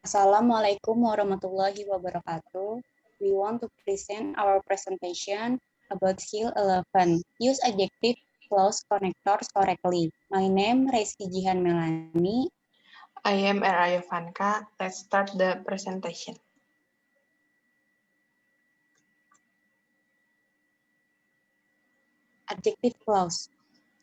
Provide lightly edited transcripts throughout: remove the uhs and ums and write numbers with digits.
Assalamualaikum warahmatullahi wabarakatuh. We want to present our presentation about skill 11. Use adjective clause connectors correctly. My name Reski Jihan Melani. I am Eraya Vanka. Let's start the presentation. Adjective clause.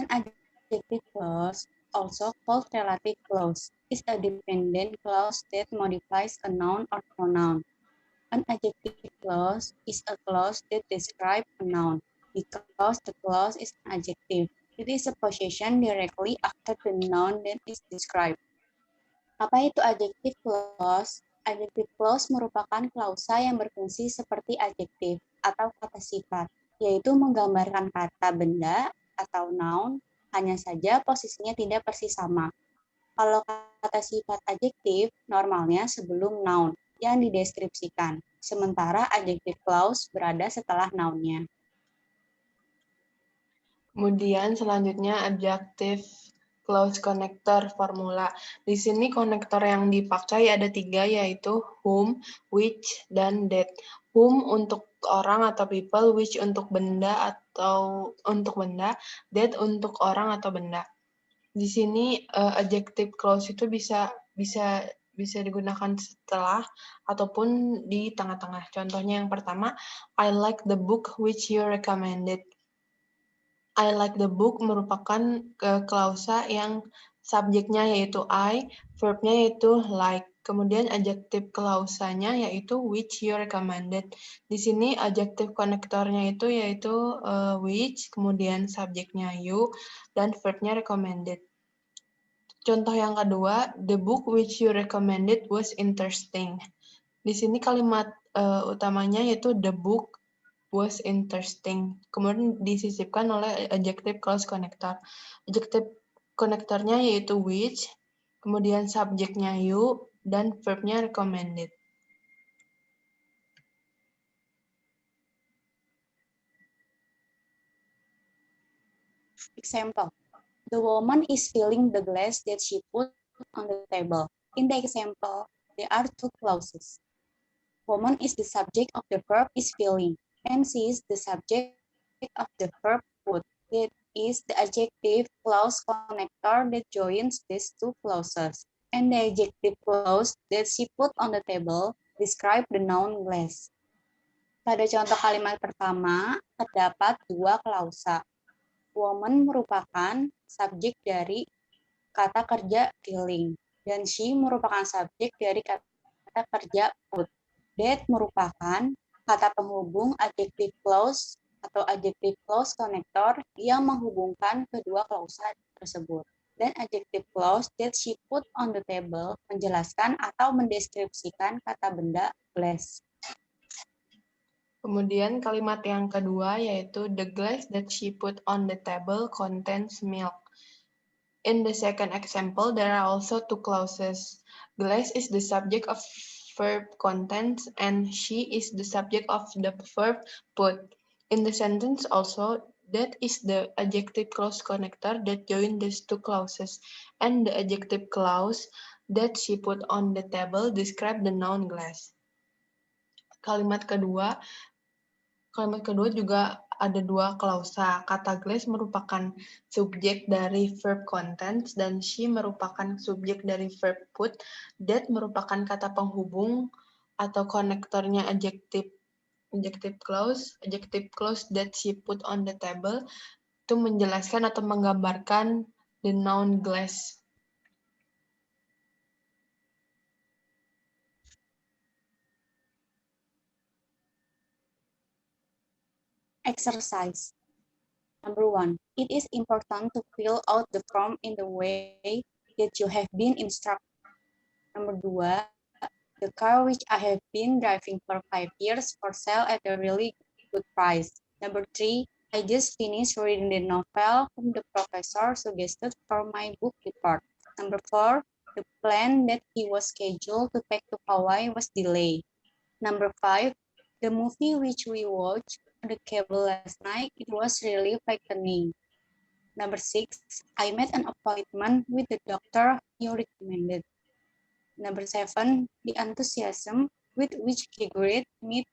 An adjective clause, also called relative clause, is a dependent clause that modifies a noun or pronoun. An adjective clause is a clause that describes a noun because the clause is an adjective. It is a possession directly after the noun that is described. Apa itu adjective clause? Adjective clause merupakan klausa yang berfungsi seperti adjektif atau kata sifat, yaitu menggambarkan kata benda atau noun, hanya saja posisinya tidak persis sama. Kalau kata sifat adjektif, normalnya sebelum noun yang dideskripsikan, sementara adjective clause berada setelah noun-nya. Kemudian selanjutnya adjective clause connector formula. Di sini konektor yang dipakai ada 3, yaitu whom, which, dan that. Whom untuk orang atau people, which untuk benda that untuk orang atau benda. Di sini adjective clause itu bisa digunakan setelah ataupun di tengah-tengah. Contohnya yang pertama, I like the book which you recommended. I like the book merupakan klausa yang subjeknya yaitu I, verbnya yaitu like. Kemudian adjective klausanya yaitu which you recommended. Di sini adjective konektornya yaitu which, kemudian subjeknya you, dan verbnya recommended. Contoh yang kedua, the book which you recommended was interesting. Di sini kalimat utamanya yaitu the book was interesting. Kemudian disisipkan oleh adjective clause connector. Adjective konektornya yaitu which, kemudian subjeknya you, dan verbnya recommended. Example. The woman is filling the glass that she put on the table. In the example, there are 2 clauses. Woman is the subject of the verb is filling, and she is the subject of the verb put. That is the adjective clause connector that joins these 2 clauses. And the adjective clause that she put on the table describe the noun glass. Pada contoh kalimat pertama, terdapat 2 klausa. Woman merupakan subjek dari kata kerja filling, dan she merupakan subjek dari kata kerja put. That merupakan kata penghubung adjective clause atau adjective clause connector yang menghubungkan kedua klausa tersebut. Dan adjective clause that she put on the table menjelaskan atau mendeskripsikan kata benda glass. Kemudian kalimat yang kedua yaitu the glass that she put on the table contains milk. In the second example, there are also 2 clauses. Glass is the subject of verb contains and she is the subject of the verb put. In the sentence also, that is the adjective clause connector that join these 2 clauses, and the adjective clause that she put on the table describe the noun glass. Kalimat kedua juga ada 2 klausa. Kata glass merupakan subjek dari verb contents dan she merupakan subjek dari verb put. That merupakan kata penghubung atau konektornya adjective clause. Adjective clause that she put on the table itu menjelaskan atau menggambarkan the noun glass. Exercise. Number 1. It is important to fill out the form in the way that you have been instructed. Number 2. The car which I have been driving for 5 years for sale at a really good price. Number 3. I just finished reading the novel whom the professor suggested for my book report. Number 4. The plan that he was scheduled to take to Hawaii was delayed. Number 5. The movie which we watched on the cable last night, it was really frightening. Number 6. I made an appointment with the doctor you recommended. Number 7, the enthusiasm with which he greeted me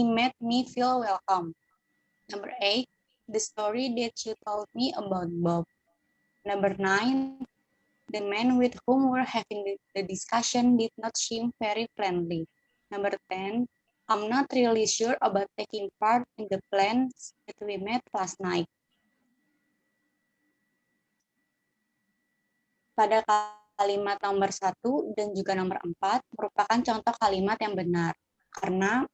made me feel welcome. Number 8, the story that you told me about Bob. Number 9, the man with whom we're having the discussion did not seem very friendly. Number 10, I'm not really sure about taking part in the plans that we made last night. Pada kalimat nomor 1 dan juga nomor 4 merupakan contoh kalimat yang benar, karena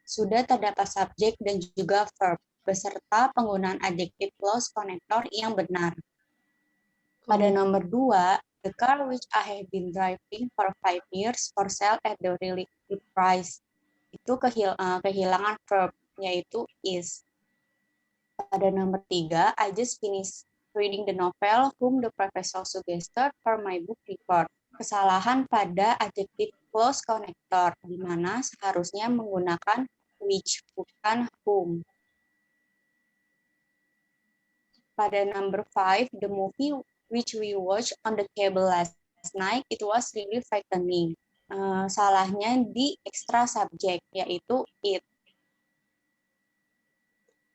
sudah terdapat subjek dan juga verb, beserta penggunaan adjective clause connector yang benar. Pada nomor 2, the car which I have been driving for 5 years for sale at the really good price. Itu kehilangan verb, yaitu is. Pada nomor 3, I just finished reading the novel whom the professor suggested for my book report. Kesalahan pada adjective clause connector, di mana seharusnya menggunakan which, bukan whom. Pada number 5, the movie which we watched on the cable last night, it was really frightening. Salahnya di extra subject, yaitu it.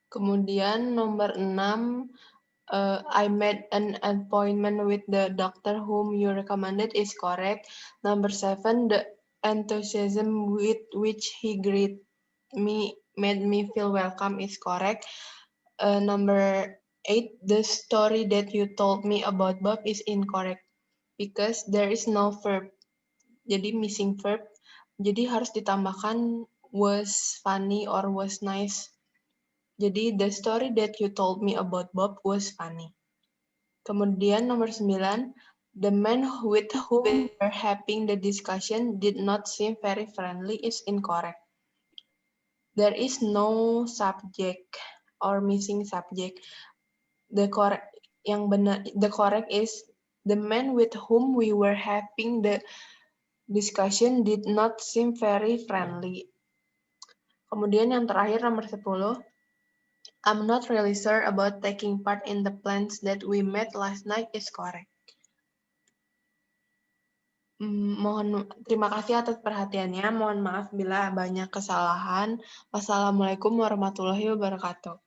Kemudian nomor 6, I made an appointment with the doctor whom you recommended is correct. Number 7, the enthusiasm with which he greeted me made me feel welcome is correct. Number 8, the story that you told me about Bob is incorrect because there is no verb. Jadi missing verb. Jadi harus ditambahkan was funny or was nice. Jadi, the story that you told me about Bob was funny. Kemudian nomor 9, the man with whom we were having the discussion did not seem very friendly is incorrect. There is no subject or missing subject. The correct is the man with whom we were having the discussion did not seem very friendly. Kemudian yang terakhir nomor 10, I'm not really sure about taking part in the plans that we made last night is correct. Terima kasih atas perhatiannya. Mohon maaf bila banyak kesalahan. Wassalamualaikum warahmatullahi wabarakatuh.